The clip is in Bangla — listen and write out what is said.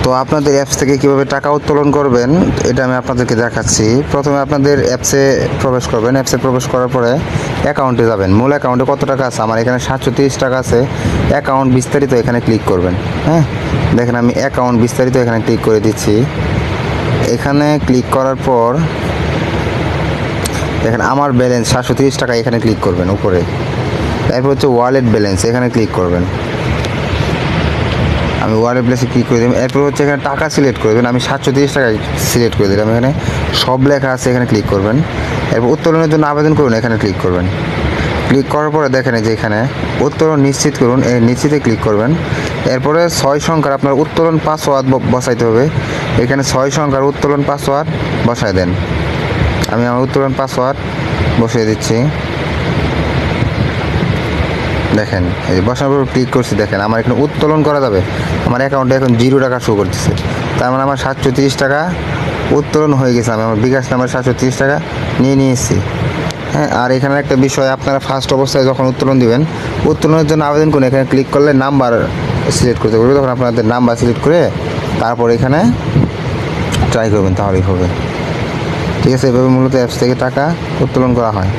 তো আপনাদের অ্যাপস থেকে কীভাবে টাকা উত্তোলন করবেন এটা আমি আপনাদেরকে দেখাচ্ছি। প্রথমে আপনাদের অ্যাপসে প্রবেশ করবেন। অ্যাপসে প্রবেশ করার পরে অ্যাকাউন্টে যাবেন। মূল অ্যাকাউন্টে কত টাকা আছে? আমার এখানে 730 টাকা আছে। অ্যাকাউন্ট বিস্তারিত এখানে ক্লিক করবেন। হ্যাঁ, দেখেন আমি অ্যাকাউন্ট বিস্তারিত এখানে ক্লিক করে দিচ্ছি। এখানে ক্লিক করার পর দেখেন আমার ব্যালেন্স 730 টাকা, এখানে ক্লিক করবেন উপরে। তারপর হচ্ছে ওয়ালেট ব্যালেন্স, এখানে ক্লিক করবেন। আমি ওয়ালেট ব্যালেন্সে ক্লিক করে দিলাম। এরপর হচ্ছে এখানে টাকা সিলেক্ট করে দেবেন। আমি 730 টাকা সিলেক্ট করে দিলাম। এখানে সব লেখা আছে, এখানে ক্লিক করবেন। এরপর উত্তোলনের জন্য আবেদন করুন, এখানে ক্লিক করবেন। ক্লিক করার পরে দেখেন যে এখানে উত্তোলন নিশ্চিত করুন, এই নিশ্চিতে ক্লিক করবেন। এরপরে 6 সংখ্যার আপনার উত্তোলন পাসওয়ার্ড বসাইতে হবে। এখানে 6 সংখ্যার উত্তোলন পাসওয়ার্ড বসায় দেন। আমি আমার উত্তোলন পাসওয়ার্ড বসিয়ে দিচ্ছি। দেখেন এই বসানোর পর ক্লিক করছি, দেখেন আমার এখানে উত্তোলন করা যাবে। আমার অ্যাকাউন্টে এখন 0 টাকা শো করতেছে। তার মানে আমার 730 টাকা উত্তোলন হয়ে গেছে। আমি আমার বিকাশ নাম্বার 730 টাকা নিয়ে এসেছি। হ্যাঁ, আর এখানে একটা বিষয়, আপনারা ফার্স্ট অবস্থায় যখন উত্তোলন দিবেন, উত্তোলনের জন্য আবেদন করুন, এখানে ক্লিক করলে নাম্বার সিলেক্ট করতে পারবে। তখন আপনাদের নাম্বার সিলেক্ট করে তারপর এখানে ট্রাই করবেন, তাহলেই হবে। ঠিক আছে, এভাবে মূলত অ্যাপস থেকে টাকা উত্তোলন করা হয়।